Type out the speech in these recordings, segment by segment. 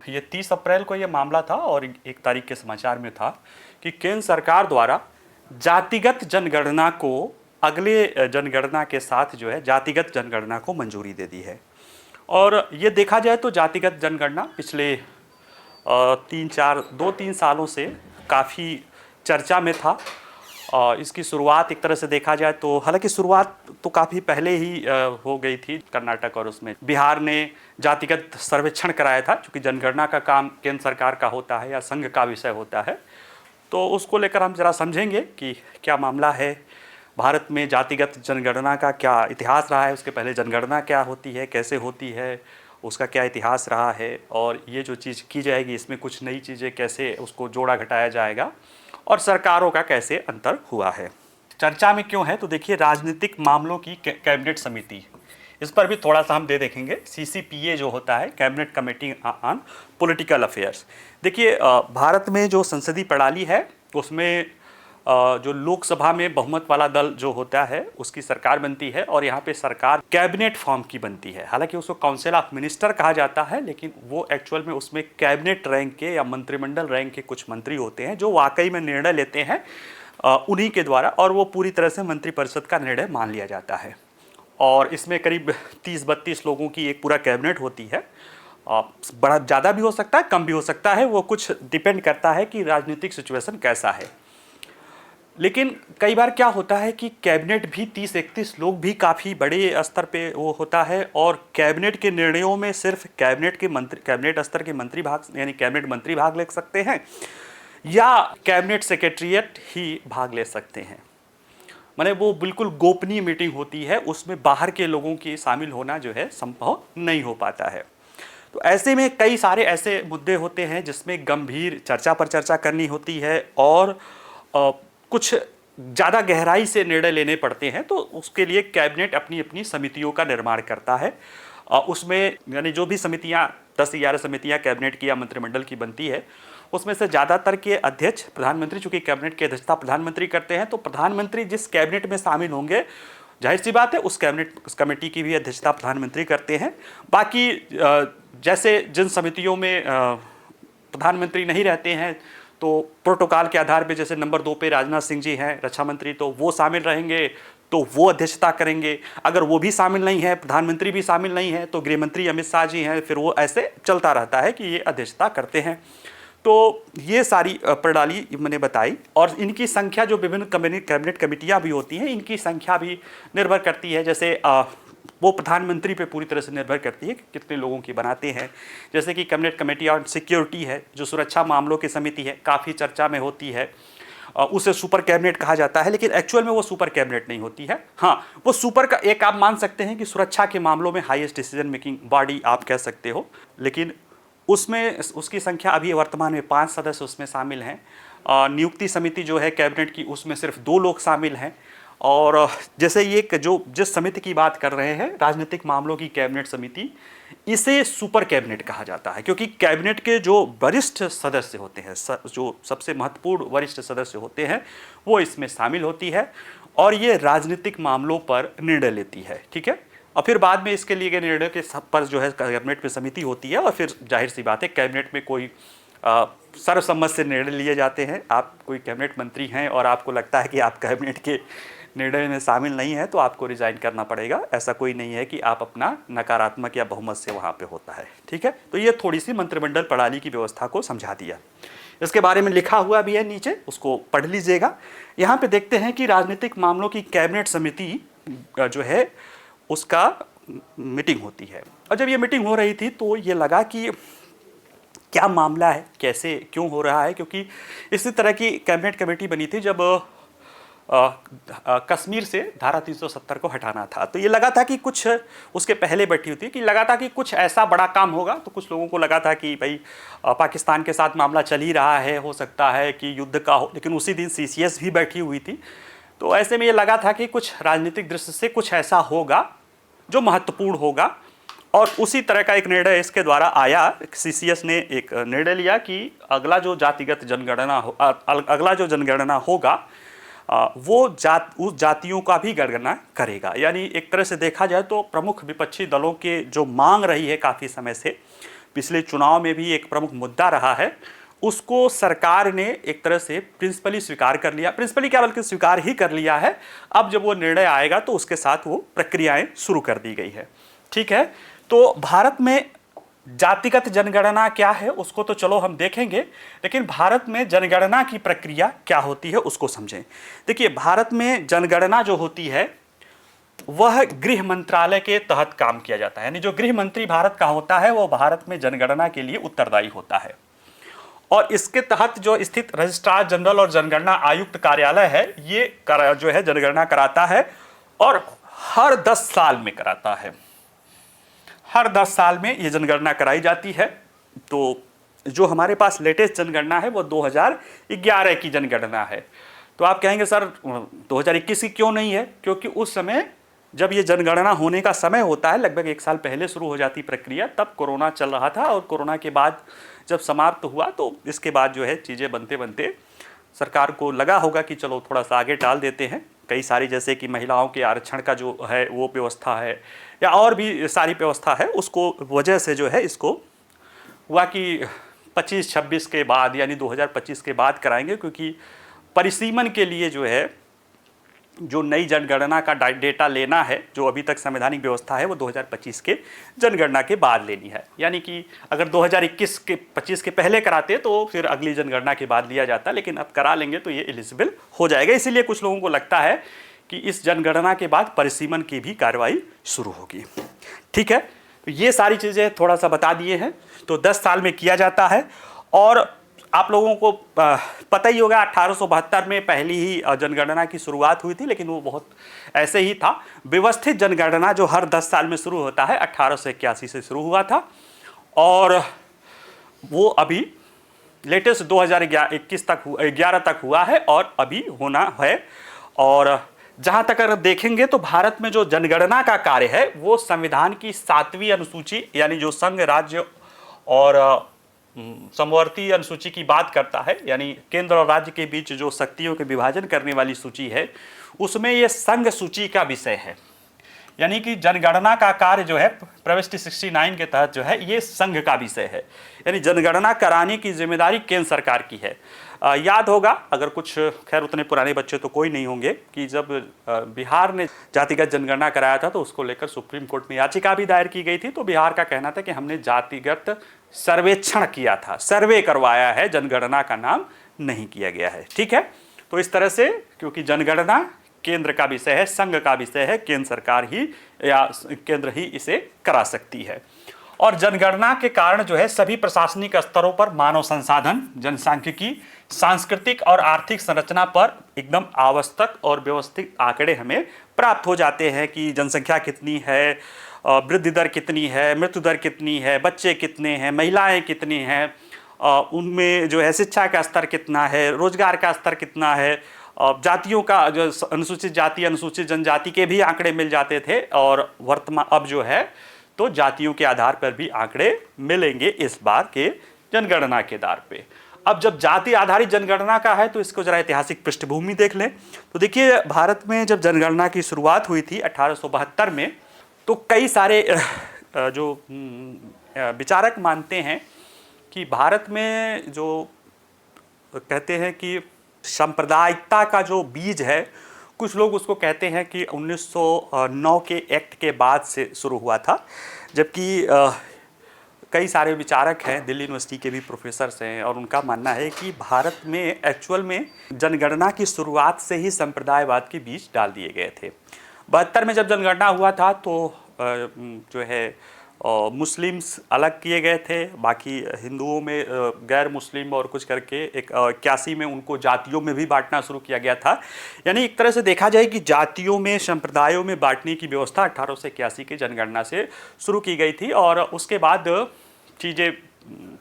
ये 30 अप्रैल को ये मामला था और 1 तारीख के समाचार में था कि केंद्र सरकार द्वारा जातिगत जनगणना को अगले जनगणना के साथ जो है जातिगत जनगणना को मंजूरी दे दी है। और ये देखा जाए तो जातिगत जनगणना पिछले 2-3 सालों से काफ़ी चर्चा में था। इसकी शुरुआत एक तरह से देखा जाए तो, हालांकि शुरुआत तो काफ़ी पहले ही हो गई थी कर्नाटक और उसमें बिहार ने जातिगत सर्वेक्षण कराया था, क्योंकि जनगणना का काम केंद्र सरकार का होता है या संघ का विषय होता है। तो उसको लेकर हम जरा समझेंगे कि क्या मामला है, भारत में जातिगत जनगणना का क्या इतिहास रहा है, उसके पहले जनगणना क्या होती है, कैसे होती है, उसका क्या इतिहास रहा है, और ये जो चीज़ की जाएगी इसमें कुछ नई चीज़ें कैसे उसको जोड़ा घटाया जाएगा, और सरकारों का कैसे अंतर हुआ है। चर्चा में क्यों है तो देखिए, राजनीतिक मामलों की कैबिनेट समिति, इस पर भी थोड़ा सा हम देखेंगे। CCPA जो होता है, cabinet committee on political affairs. देखिए, भारत में जो संसदीय प्रणाली है उसमें जो लोकसभा में बहुमत वाला दल जो होता है उसकी सरकार बनती है, और यहाँ पे सरकार कैबिनेट फॉर्म की बनती है। हालांकि उसको काउंसिल ऑफ मिनिस्टर कहा जाता है, लेकिन वो एक्चुअल में उसमें कैबिनेट रैंक के या मंत्रिमंडल रैंक के कुछ मंत्री होते हैं जो वाकई में निर्णय लेते हैं उन्हीं के द्वारा, और वो पूरी तरह से मंत्रिपरिषद का निर्णय मान लिया जाता है। और इसमें करीब 30-32 लोगों की एक पूरा कैबिनेट होती है। बड़ा ज़्यादा भी हो सकता है, कम भी हो सकता है, वो कुछ डिपेंड करता है कि राजनीतिक सिचुएशन कैसा है। लेकिन कई बार क्या होता है कि कैबिनेट भी 30-31 लोग भी काफ़ी बड़े स्तर पे वो होता है, और कैबिनेट के निर्णयों में सिर्फ कैबिनेट स्तर के मंत्री भाग, यानी कैबिनेट मंत्री भाग ले सकते हैं, या कैबिनेट सेक्रेटरीट ही भाग ले सकते हैं। माने वो बिल्कुल गोपनीय मीटिंग होती है, उसमें बाहर के लोगों की शामिल होना जो है संभव नहीं हो पाता है। तो ऐसे में कई सारे ऐसे मुद्दे होते हैं जिसमें गंभीर चर्चा पर चर्चा करनी होती है, और कुछ ज़्यादा गहराई से निर्णय लेने पड़ते हैं। तो उसके लिए कैबिनेट अपनी अपनी समितियों का निर्माण करता है। उसमें यानी जो भी समितियां 10-11 समितियां कैबिनेट की या मंत्रिमंडल की बनती है, उसमें से ज़्यादातर के अध्यक्ष प्रधानमंत्री, चूँकि कैबिनेट की अध्यक्षता प्रधानमंत्री करते हैं, तो प्रधानमंत्री जिस कैबिनेट में शामिल होंगे, जाहिर सी बात है उस कमेटी की भी अध्यक्षता प्रधानमंत्री करते हैं। बाकी जैसे जिन समितियों में प्रधानमंत्री नहीं रहते हैं, तो प्रोटोकॉल के आधार पे, जैसे नंबर 2 पे राजनाथ सिंह जी हैं रक्षा मंत्री, तो वो शामिल रहेंगे, तो वो अध्यक्षता करेंगे। अगर वो भी शामिल नहीं है, प्रधानमंत्री भी शामिल नहीं है, तो गृह मंत्री अमित शाह जी हैं, फिर वो ऐसे चलता रहता है कि ये अध्यक्षता करते हैं। तो ये सारी प्रणाली मैंने बताई, और इनकी संख्या जो विभिन्न कैबिनेट कमेटियाँ भी होती हैं, इनकी संख्या भी निर्भर करती है। जैसे वो प्रधानमंत्री पे पूरी तरह से निर्भर करती है कि कितने लोगों की बनाते हैं। जैसे कि कैबिनेट कमेटी ऑन सिक्योरिटी है, जो सुरक्षा मामलों की समिति है, काफ़ी चर्चा में होती है। उसे सुपर कैबिनेट कहा जाता है, लेकिन एक्चुअल में वो सुपर कैबिनेट नहीं होती है। हाँ, वो सुपर का एक आप मान सकते हैं कि सुरक्षा के मामलों में हाईएस्ट डिसीजन मेकिंग बॉडी आप कह सकते हो, लेकिन उसमें उसकी संख्या अभी वर्तमान में 5 सदस्य उसमें शामिल हैं। नियुक्ति समिति जो है कैबिनेट की, उसमें सिर्फ 2 लोग शामिल हैं। और जैसे ये जिस समिति की बात कर रहे हैं, राजनीतिक मामलों की कैबिनेट समिति, इसे सुपर कैबिनेट कहा जाता है, क्योंकि कैबिनेट के जो वरिष्ठ सदस्य होते हैं, जो सबसे महत्वपूर्ण वरिष्ठ सदस्य होते हैं, वो इसमें शामिल होती है, और ये राजनीतिक मामलों पर निर्णय लेती है। ठीक है, और फिर बाद में इसके लिए निर्णय के सब पर जो है कैबिनेट में समिति होती है, और फिर जाहिर सी बात है कैबिनेट में कोई सर्वसम्मत से निर्णय लिए जाते हैं। आप कोई कैबिनेट मंत्री हैं और आपको लगता है कि आप कैबिनेट के निर्णय में शामिल नहीं है, तो आपको रिजाइन करना पड़ेगा। ऐसा कोई नहीं है कि आप अपना नकारात्मक या बहुमत से वहाँ पे होता है। ठीक है, तो ये थोड़ी सी मंत्रिमंडल प्रणाली की व्यवस्था को समझा दिया। इसके बारे में लिखा हुआ भी है नीचे, उसको पढ़ लीजिएगा। यहाँ पे देखते हैं कि राजनीतिक मामलों की कैबिनेट समिति जो है उसका मीटिंग होती है। और जब ये मीटिंग हो रही थी तो ये लगा कि क्या मामला है, कैसे क्यों हो रहा है, क्योंकि इसी तरह की कैबिनेट कमेटी बनी थी जब कश्मीर से धारा 370 को हटाना था। तो ये लगा था कि कुछ उसके पहले बैठी हुई थी, कि लगा था कि कुछ ऐसा बड़ा काम होगा। तो कुछ लोगों को लगा था कि भाई पाकिस्तान के साथ मामला चल ही रहा है, हो सकता है कि युद्ध का हो, लेकिन उसी दिन CCS भी बैठी हुई थी। तो ऐसे में ये लगा था कि कुछ राजनीतिक दृष्टि से कुछ ऐसा होगा जो महत्वपूर्ण होगा, और उसी तरह का एक निर्णय इसके द्वारा आया। CCS ने एक निर्णय लिया कि अगला जो जनगणना होगा वो उस जातियों का भी गणना करेगा। यानी एक तरह से देखा जाए तो प्रमुख विपक्षी दलों के जो मांग रही है काफ़ी समय से, पिछले चुनाव में भी एक प्रमुख मुद्दा रहा है, उसको सरकार ने एक तरह से प्रिंसिपली स्वीकार कर लिया। प्रिंसिपली क्या, बल्कि स्वीकार ही कर लिया है। अब जब वो निर्णय आएगा तो उसके साथ वो प्रक्रियाएं शुरू कर दी गई है। ठीक है, तो भारत में जातिगत जनगणना क्या है उसको तो चलो हम देखेंगे, लेकिन भारत में जनगणना की प्रक्रिया क्या होती है उसको समझें। देखिए, भारत में जनगणना जो होती है वह गृह मंत्रालय के तहत काम किया जाता है। यानी जो गृह मंत्री भारत का होता है वो भारत में जनगणना के लिए उत्तरदायी होता है। और इसके तहत जो स्थित रजिस्ट्रार जनरल और जनगणना आयुक्त कार्यालय है, ये जो है जनगणना कराता है और हर 10 साल में कराता है। हर 10 साल में ये जनगणना कराई जाती है। तो जो हमारे पास लेटेस्ट जनगणना है वो 2011 की जनगणना है। तो आप कहेंगे सर 2021 की क्यों नहीं है? क्योंकि उस समय जब ये जनगणना होने का समय होता है, लगभग 1 साल पहले शुरू हो जाती प्रक्रिया, तब कोरोना चल रहा था और कोरोना के बाद जब समाप्त हुआ तो इसके बाद जो है चीज़ें बनते बनते सरकार को लगा होगा कि चलो थोड़ा सा आगे टाल देते हैं। कई सारी, जैसे कि महिलाओं के आरक्षण का जो है वो व्यवस्था है या और भी सारी व्यवस्था है, उसको वजह से जो है इसको हुआ कि 25-26 के बाद यानी 2025 के बाद कराएंगे, क्योंकि परिसीमन के लिए जो है जो नई जनगणना का डेटा लेना है, जो अभी तक संवैधानिक व्यवस्था है, वो 2025 के जनगणना के बाद लेनी है। यानी कि अगर 2021 के 25 के पहले कराते तो फिर अगली जनगणना के बाद लिया जाता, लेकिन अब करा लेंगे तो ये एलिजिबल हो जाएगा। इसीलिए कुछ लोगों को लगता है कि इस जनगणना के बाद परिसीमन की भी कार्रवाई शुरू होगी। ठीक है, तो ये सारी चीज़ें थोड़ा सा बता दिए हैं। तो 10 साल में किया जाता है और आप लोगों को पता ही होगा 1872 में पहली ही जनगणना की शुरुआत हुई थी, लेकिन वो बहुत ऐसे ही था। व्यवस्थित जनगणना जो हर 10 साल में शुरू होता है 1881 से शुरू हुआ था और वो अभी लेटेस्ट 2021 तक 11 तक हुआ है और अभी होना है। और जहाँ तक अगर देखेंगे तो भारत में जो जनगणना का कार्य है वो संविधान की 7वीं अनुसूची यानी जो संघ, राज्य और समवर्ती अनुसूची की बात करता है, यानी केंद्र और राज्य के बीच जो शक्तियों के विभाजन करने वाली सूची है, उसमें ये संघ सूची का विषय है। यानी कि जनगणना का कार्य जो है प्रविष्टि 69 के तहत जो है ये संघ का विषय है। यानी जनगणना कराने की जिम्मेदारी केंद्र सरकार की है। याद होगा, अगर कुछ, खैर उतने पुराने बच्चे तो कोई नहीं होंगे, कि जब बिहार ने जातिगत जनगणना कराया था तो उसको लेकर सुप्रीम कोर्ट में याचिका भी दायर की गई थी। तो बिहार का कहना था कि हमने जातिगत सर्वेक्षण किया था, सर्वे करवाया है, जनगणना का नाम नहीं किया गया है। ठीक है, तो इस तरह से क्योंकि जनगणना केंद्र का विषय है, संघ का विषय है, केंद्र सरकार ही या केंद्र ही इसे करा सकती है। और जनगणना के कारण जो है सभी प्रशासनिक स्तरों पर मानव संसाधन, जनसांख्यिकी, सांस्कृतिक और आर्थिक संरचना पर एकदम आवश्यक और व्यवस्थित आंकड़े हमें प्राप्त हो जाते हैं कि जनसंख्या कितनी है, वृद्धि दर कितनी है, मृत्यु दर कितनी है, बच्चे कितने हैं, महिलाएं कितनी हैं, उनमें जो है शिक्षा का स्तर कितना है, रोजगार का स्तर कितना है, जातियों का जो अनुसूचित जाति, अनुसूचित जनजाति के भी आंकड़े मिल जाते थे। और वर्तमान अब जो है तो जातियों के आधार पर भी आंकड़े मिलेंगे इस बार के जनगणना के आधार पे। अब जब जाति आधारित जनगणना का है तो इसको जरा ऐतिहासिक पृष्ठभूमि देख लें। तो देखिए, भारत में जब जनगणना की शुरुआत हुई थी 1872 में, तो कई सारे जो विचारक मानते हैं कि भारत में जो कहते हैं कि सांप्रदायिकता का जो बीज है, कुछ लोग उसको कहते हैं कि 1909 के एक्ट के बाद से शुरू हुआ था, जबकि कई सारे विचारक हैं, दिल्ली यूनिवर्सिटी के भी प्रोफेसर्स हैं, और उनका मानना है कि भारत में एक्चुअल में जनगणना की शुरुआत से ही संप्रदायवाद के बीज डाल दिए गए थे। 72 में जब जनगणना हुआ था तो जो है मुस्लिम्स अलग किए गए थे, बाकी हिंदुओं में गैर मुस्लिम और कुछ करके 81 में उनको जातियों में भी बांटना शुरू किया गया था। यानी एक तरह से देखा जाए कि जातियों में, संप्रदायों में बांटने की व्यवस्था 1881 की जनगणना से शुरू की गई थी। और उसके बाद चीज़ें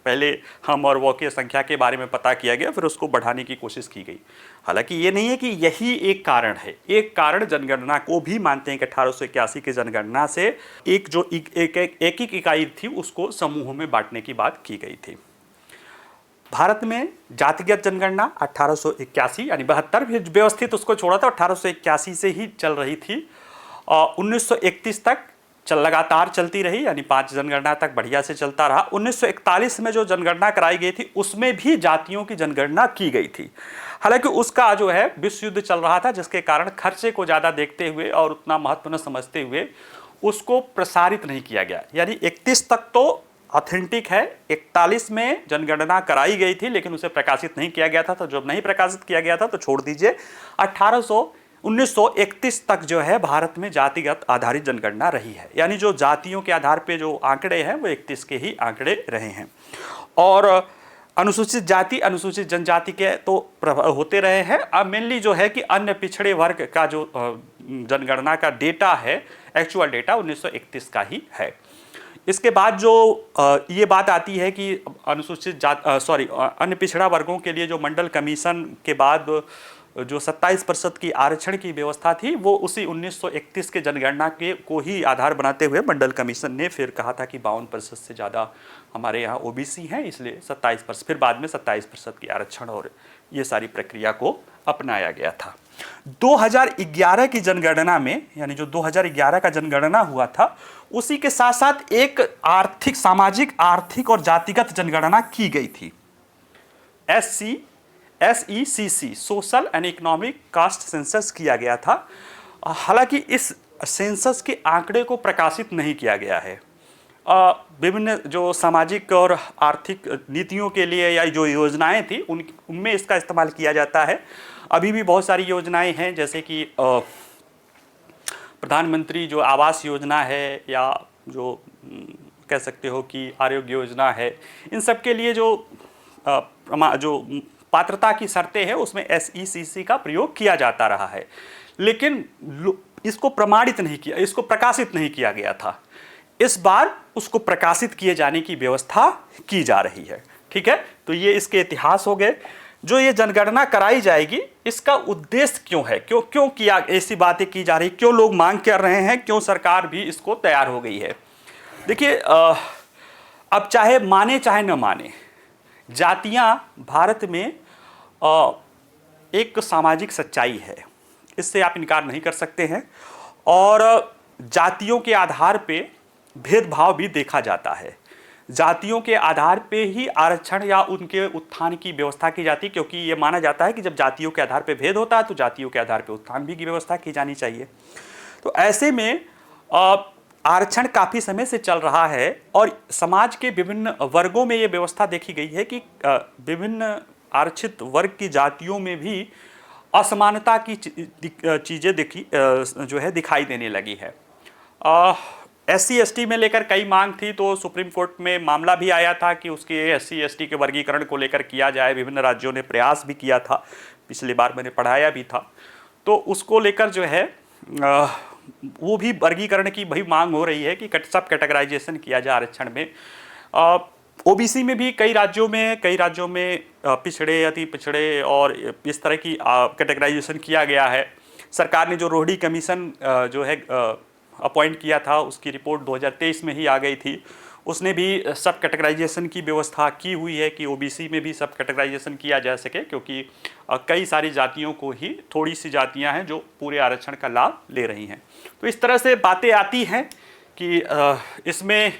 पहले हम और वो की संख्या के बारे में पता किया गया, फिर उसको बढ़ाने की कोशिश की गई। हालांकि ये नहीं है कि यही एक कारण है, एक कारण जनगणना को भी मानते हैं कि 1881 की जनगणना से एक जो एक इकाई थी उसको समूहों में बांटने की बात की गई थी। भारत में जातिगत जनगणना 1881 यानी 72 भी व्यवस्थित उसको छोड़ा था, 1881 से ही चल रही थी। 1931 तक लगातार चलती रही, यानी 5 जनगणना तक बढ़िया से चलता रहा। 1941 में जो जनगणना कराई गई थी उसमें भी जातियों की जनगणना की गई थी। हालांकि उसका जो है विश्व युद्ध चल रहा था, जिसके कारण खर्चे को ज़्यादा देखते हुए और उतना महत्व न समझते हुए उसको प्रसारित नहीं किया गया। यानी 31 तक तो ऑथेंटिक है, 41 में जनगणना कराई गई थी लेकिन उसे प्रकाशित नहीं किया गया था। तो जब नहीं प्रकाशित किया गया था तो छोड़ दीजिए। 1931 तक जो है भारत में जातिगत आधारित जनगणना रही है, यानी जो जातियों के आधार पे जो आंकड़े हैं वो 31 के ही आंकड़े रहे हैं। और अनुसूचित जाति अनुसूचित जनजाति के तो होते रहे हैं। अब मेनली जो है कि अन्य पिछड़े वर्ग का जो जनगणना का डेटा है, एक्चुअल डेटा 1931 का ही है। इसके बाद जो ये बात आती है कि अनुसूचित अन्य पिछड़ा वर्गों के लिए जो मंडल कमीशन के बाद जो 27% की आरक्षण की व्यवस्था थी, वो उसी 1931 के जनगणना के को ही आधार बनाते हुए मंडल कमीशन ने फिर कहा था कि 52% से ज़्यादा हमारे यहाँ ओबीसी हैं, इसलिए 27%, फिर बाद में 27% की आरक्षण और ये सारी प्रक्रिया को अपनाया गया था। 2011 की जनगणना में, यानी जो 2011 का जनगणना हुआ था, उसी के साथ साथ एक आर्थिक, सामाजिक, आर्थिक और जातिगत जनगणना की गई थी। SECC, social and economic caste census किया गया था। हालांकि इस सेंसस के आंकड़े को प्रकाशित नहीं किया गया है। विभिन्न जो सामाजिक और आर्थिक नीतियों के लिए या जो योजनाएं थी उनमें इसका इस्तेमाल किया जाता है। अभी भी बहुत सारी योजनाएं हैं, जैसे कि प्रधानमंत्री जो आवास योजना है, या जो कह सकते हो कि आरोग्य योजना है, इन सब के लिए जो पात्रता की शर्तें हैं उसमें SECC का प्रयोग किया जाता रहा है, लेकिन इसको प्रमाणित नहीं किया, इसको प्रकाशित नहीं किया गया था। इस बार उसको प्रकाशित किए जाने की व्यवस्था की जा रही है। ठीक है, तो ये इसके इतिहास हो गए। जो ये जनगणना कराई जाएगी, इसका उद्देश्य क्यों है, क्यों किया, ऐसी बातें की जा रही, क्यों लोग मांग कर रहे हैं, क्यों सरकार भी इसको तैयार हो गई है। देखिए, अब चाहे माने चाहे न माने, जातियां भारत में एक सामाजिक सच्चाई है, इससे आप इनकार नहीं कर सकते हैं। और जातियों के आधार पे भेदभाव भी देखा जाता है। जातियों के आधार पे ही आरक्षण या उनके उत्थान की व्यवस्था की जाती है, क्योंकि ये माना जाता है कि जब जातियों के आधार पे भेद होता है तो जातियों के आधार पे उत्थान भी की व्यवस्था की जानी चाहिए। तो ऐसे में आरक्षण काफ़ी समय से चल रहा है और समाज के विभिन्न वर्गों में ये व्यवस्था देखी गई है कि विभिन्न आरक्षित वर्ग की जातियों में भी असमानता की चीज़ें जो है दिखाई देने लगी है। SC ST में लेकर कई मांग थी, तो सुप्रीम कोर्ट में मामला भी आया था कि उसके SC ST के वर्गीकरण को लेकर किया जाए। विभिन्न राज्यों ने प्रयास भी किया था, पिछली बार मैंने पढ़ाया भी था। तो उसको लेकर जो है वो भी वर्गीकरण की भाई मांग हो रही है कि सब कैटेगराइजेशन किया जाए आरक्षण में। OBC में भी कई राज्यों में पिछड़े, अति पिछड़े और इस तरह की कैटेगराइजेशन किया गया है। सरकार ने जो रोहिणी कमीशन जो है अपॉइंट किया था, उसकी रिपोर्ट 2023 में ही आ गई थी। उसने भी सब कैटेगराइजेशन की व्यवस्था की हुई है कि OBC में भी सब कैटेगराइजेशन किया जा सके, क्योंकि कई सारी जातियों को ही, थोड़ी सी जातियां हैं जो पूरे आरक्षण का लाभ ले रही हैं। तो इस तरह से बातें आती हैं कि इसमें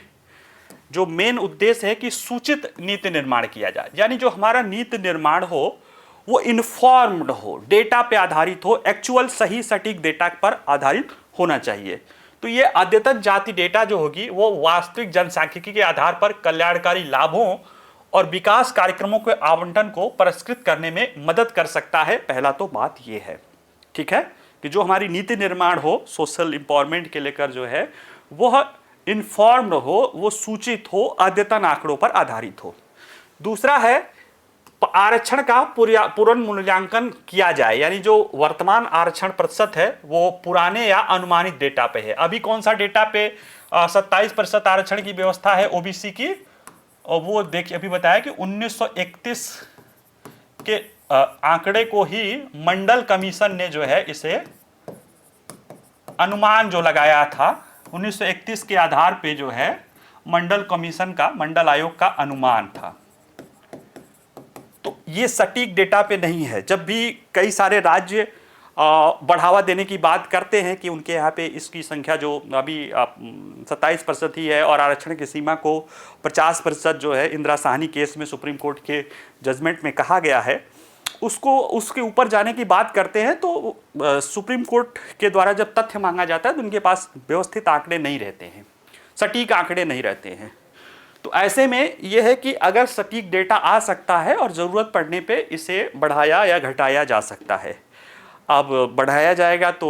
जो मेन उद्देश्य है कि सूचित नीति निर्माण किया जाए, यानी जो हमारा नीति निर्माण हो वो इन्फॉर्म्ड हो, डेटा पे आधारित हो, एक्चुअल सही सटीक डेटा पर आधारित होना चाहिए। तो ये अद्यतन जाति डेटा जो होगी वो वास्तविक जनसांख्यिकी के आधार पर कल्याणकारी लाभों और विकास कार्यक्रमों के आवंटन को परिष्कृत करने में मदद कर सकता है। पहला तो बात ये है, ठीक है, कि जो हमारी नीति निर्माण हो सोशल एम्पावरमेंट के लेकर जो है वह इन्फॉर्म्ड हो, वो सूचित हो, अद्यतन आंकड़ों पर आधारित हो। दूसरा है आरक्षण का पुनर्मूल्यांकन किया जाए, यानी जो वर्तमान आरक्षण प्रतिशत है वो पुराने या अनुमानित डेटा पे है। अभी कौन सा डेटा पे 27% आरक्षण की व्यवस्था है OBC की, और वो देखिए अभी बताया कि 1931 के आंकड़े को ही मंडल कमीशन ने जो है इसे अनुमान जो लगाया था 1931 के आधार पे जो है मंडल कमीशन का, मंडल आयोग का अनुमान था। तो ये सटीक डेटा पे नहीं है। जब भी कई सारे राज्य बढ़ावा देने की बात करते हैं कि उनके यहाँ पे इसकी संख्या जो अभी 27% ही है और आरक्षण की सीमा को 50% जो है इंदिरा साहनी केस में सुप्रीम कोर्ट के जजमेंट में कहा गया है, उसको उसके ऊपर जाने की बात करते हैं। तो सुप्रीम कोर्ट के द्वारा जब तथ्य मांगा जाता है तो उनके पास व्यवस्थित आंकड़े नहीं रहते हैं, सटीक आंकड़े नहीं रहते हैं। तो ऐसे में यह है कि अगर सटीक डेटा आ सकता है और ज़रूरत पड़ने पे इसे बढ़ाया या घटाया जा सकता है। अब बढ़ाया जाएगा तो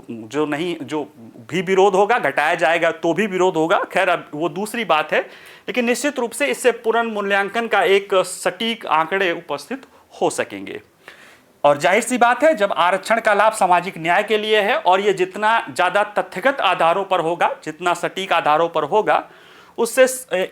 जो भी विरोध होगा, घटाया जाएगा तो भी विरोध होगा, खैर अब वो दूसरी बात है। लेकिन निश्चित रूप से इससे पुनर्मूल्यांकन का एक सटीक आंकड़े उपस्थित हो सकेंगे। और जाहिर सी बात है, जब आरक्षण का लाभ सामाजिक न्याय के लिए है और ये जितना ज़्यादा तथ्यगत आधारों पर होगा, जितना सटीक आधारों पर होगा, उससे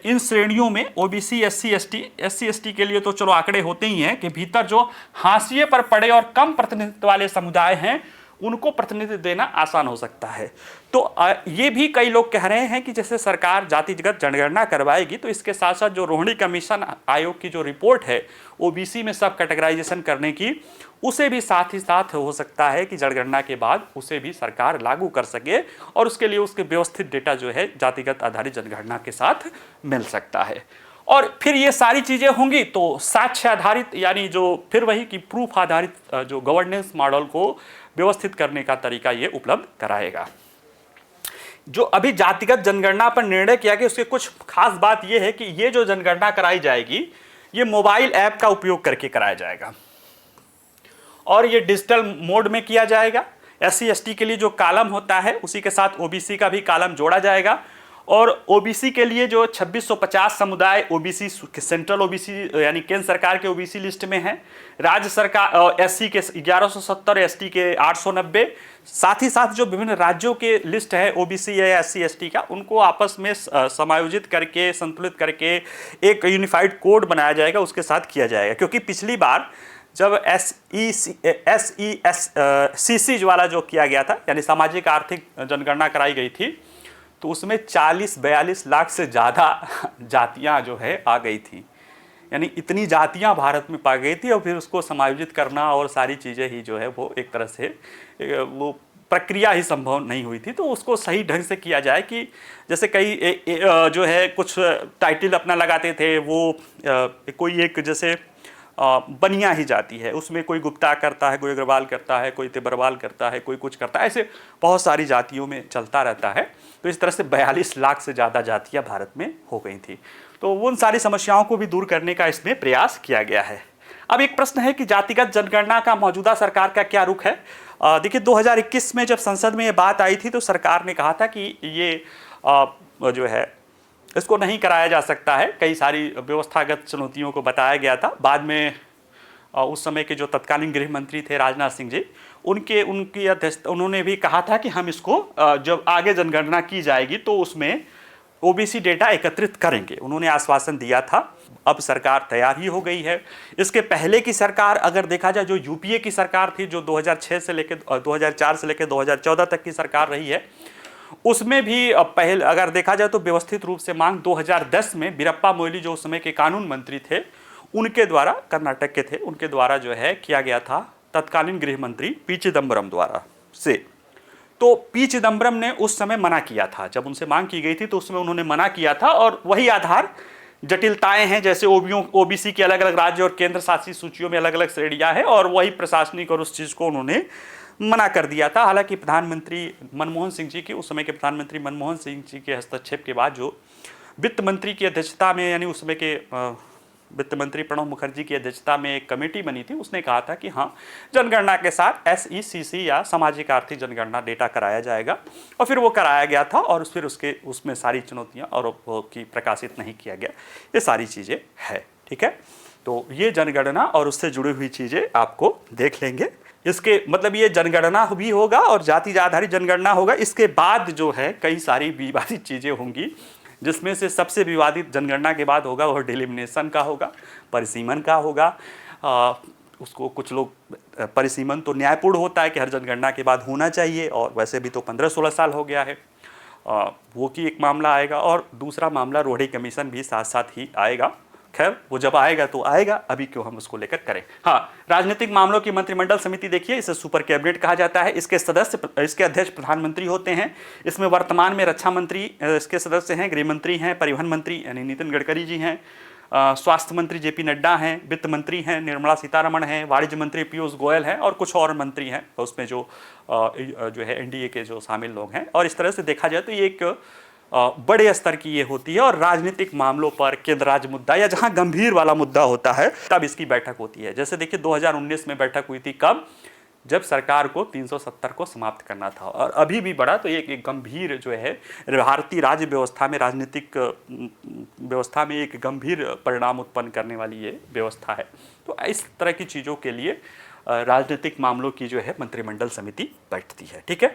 इन श्रेणियों में ओबीसी, एससी एसटी के लिए तो चलो आंकड़े होते ही हैं कि भीतर जो हाशिए पर पड़े और कम प्रतिनिधित्व वाले समुदाय हैं उनको प्रतिनिधित्व देना आसान हो सकता है। तो ये भी कई लोग कह रहे हैं कि जैसे सरकार जातिगत जनगणना करवाएगी तो इसके साथ साथ जो रोहिणी कमीशन आयोग की जो रिपोर्ट है ओबीसी में सब कैटेगराइजेशन करने की, उसे भी साथ ही साथ हो सकता है कि जनगणना के बाद उसे भी सरकार लागू कर सके और उसके लिए उसके व्यवस्थित डेटा जो है जातिगत आधारित जनगणना के साथ मिल सकता है। और फिर ये सारी चीज़ें होंगी तो साक्ष्य आधारित, यानी जो फिर वही कि प्रूफ आधारित जो गवर्नेंस मॉडल को व्यवस्थित करने का तरीका ये उपलब्ध कराएगा। जो अभी जातिगत जनगणना पर निर्णय किया गया उसके कुछ खास बात ये है कि ये जो जनगणना कराई जाएगी ये मोबाइल ऐप का उपयोग करके कराया जाएगा और ये डिजिटल मोड में किया जाएगा। एससी एसटी के लिए जो कॉलम होता है उसी के साथ ओबीसी का भी कॉलम जोड़ा जाएगा और ओबीसी के लिए जो 2650 समुदाय ओबीसी सेंट्रल ओबीसी यानी केंद्र सरकार के ओबीसी लिस्ट में है, राज्य सरकार एससी के 1170, एसटी के 890, साथ ही साथ जो विभिन्न राज्यों के लिस्ट है ओबीसी या एससी एसटी का, उनको आपस में समायोजित करके संतुलित करके एक यूनिफाइड कोड बनाया जाएगा, उसके साथ किया जाएगा। क्योंकि पिछली बार जब SECC वाला जो किया गया था यानी सामाजिक आर्थिक जनगणना कराई गई थी तो उसमें 40-42 लाख से ज़्यादा जातियां जो है आ गई थी, यानी इतनी जातियां भारत में पा गई थी और फिर उसको समायोजित करना और सारी चीज़ें ही जो है वो एक तरह से वो प्रक्रिया ही संभव नहीं हुई थी। तो उसको सही ढंग से किया जाए कि जैसे कई जो है कुछ टाइटल अपना लगाते थे, वो कोई एक जैसे बनिया ही जाती है, उसमें कोई गुप्ता करता है, कोई अग्रवाल करता है, कोई तिब्बरवाल करता है, कोई कुछ करता है, ऐसे बहुत सारी जातियों में चलता रहता है। तो इस तरह से 42 लाख से ज़्यादा जातियाँ भारत में हो गई थी। तो उन सारी समस्याओं को भी दूर करने का इसमें प्रयास किया गया है। अब एक प्रश्न है कि जातिगत जनगणना का मौजूदा सरकार का क्या रुख है। देखिए 2021 में जब संसद में ये बात आई थी तो सरकार ने कहा था कि ये जो है इसको नहीं कराया जा सकता है, कई सारी व्यवस्थागत चुनौतियों को बताया गया था। बाद में उस समय के जो तत्कालीन गृह मंत्री थे राजनाथ सिंह जी, उनकी अध्यक्षता, उन्होंने भी कहा था कि हम इसको जब आगे जनगणना की जाएगी तो उसमें ओबीसी डेटा एकत्रित करेंगे, उन्होंने आश्वासन दिया था। अब सरकार तैयार ही हो गई है। इसके पहले की सरकार अगर देखा जाए, जो यूपीए की सरकार थी, जो 2004 से लेकर 2014 तक की सरकार रही है, उसमें भी पहले अगर देखा जाए तो व्यवस्थित रूप से मांग 2010 में वीरप्पा मोइली जो उस समय के कानून मंत्री थे, उनके द्वारा, कर्नाटक के थे, उनके द्वारा जो है किया गया था, तत्कालीन गृह मंत्री पी चिदम्बरम द्वारा से। तो पी चिदम्बरम ने उस समय मना किया था, जब उनसे मांग की गई थी तो उसमें उन्होंने मना किया था। और वही आधार जटिलताएं हैं, जैसे ओबीसी के अलग अलग राज्य और केंद्र शासित सूचियों में अलग अलग श्रेणियां हैं, और वही प्रशासनिक और उस चीज़ को उन्होंने मना कर दिया था। हालांकि प्रधानमंत्री मनमोहन सिंह जी के, उस समय के प्रधानमंत्री मनमोहन सिंह जी के हस्तक्षेप के बाद जो वित्त मंत्री की अध्यक्षता में, यानी उस समय के वित्त मंत्री प्रणब मुखर्जी की अध्यक्षता में एक कमेटी बनी थी, उसने कहा था कि हाँ, जनगणना के साथ SECC या सामाजिक आर्थिक जनगणना डेटा कराया जाएगा, और फिर वो कराया गया था और फिर उसमें सारी चुनौतियाँ और की प्रकाशित नहीं किया गया। ये सारी चीज़ें है, ठीक है। तो ये जनगणना और उससे जुड़ी हुई चीज़ें आपको देख लेंगे। इसके मतलब ये जनगणना भी होगा और जाति आधारित जनगणना होगा। इसके बाद जो है कई सारी विवादित चीज़ें होंगी, जिसमें से सबसे विवादित जनगणना के बाद होगा वह डिलिमिनेशन का होगा, परिसीमन का होगा। उसको कुछ लोग, परिसीमन तो न्यायपूर्ण होता है कि हर जनगणना के बाद होना चाहिए, और वैसे भी तो 15-16 साल हो गया है, वो की एक मामला आएगा। और दूसरा मामला रोहिणी कमीशन भी साथ साथ ही आएगा। खैर वो जब आएगा तो आएगा, अभी क्यों हम उसको लेकर करें। हाँ, राजनीतिक मामलों की मंत्रिमंडल समिति देखिए, इसे सुपर कैबिनेट कहा जाता है। इसके अध्यक्ष प्रधानमंत्री होते हैं। इसमें वर्तमान में रक्षा मंत्री इसके सदस्य हैं, गृह मंत्री हैं, परिवहन मंत्री यानी नितिन गडकरी जी हैं, स्वास्थ्य मंत्री जेपी नड्डा हैं, वित्त मंत्री हैं निर्मला सीतारमण हैं, वाणिज्य मंत्री पीयूष गोयल हैं और कुछ और मंत्री हैं उसमें जो है एनडीए के जो शामिल लोग हैं। और इस तरह से देखा जाए तो ये एक बड़े स्तर की ये होती है और राजनीतिक मामलों पर केंद्र राज्य मुद्दा या जहां गंभीर वाला मुद्दा होता है तब इसकी बैठक होती है। जैसे देखिए 2019 में बैठक हुई थी, कब? जब सरकार को 370 को समाप्त करना था। और अभी भी बड़ा तो एक गंभीर जो है भारतीय राज्य व्यवस्था में, राजनीतिक व्यवस्था में एक गंभीर परिणाम उत्पन्न करने वाली ये व्यवस्था है। तो इस तरह की चीज़ों के लिए राजनीतिक मामलों की जो है मंत्रिमंडल समिति बैठती है। ठीक है।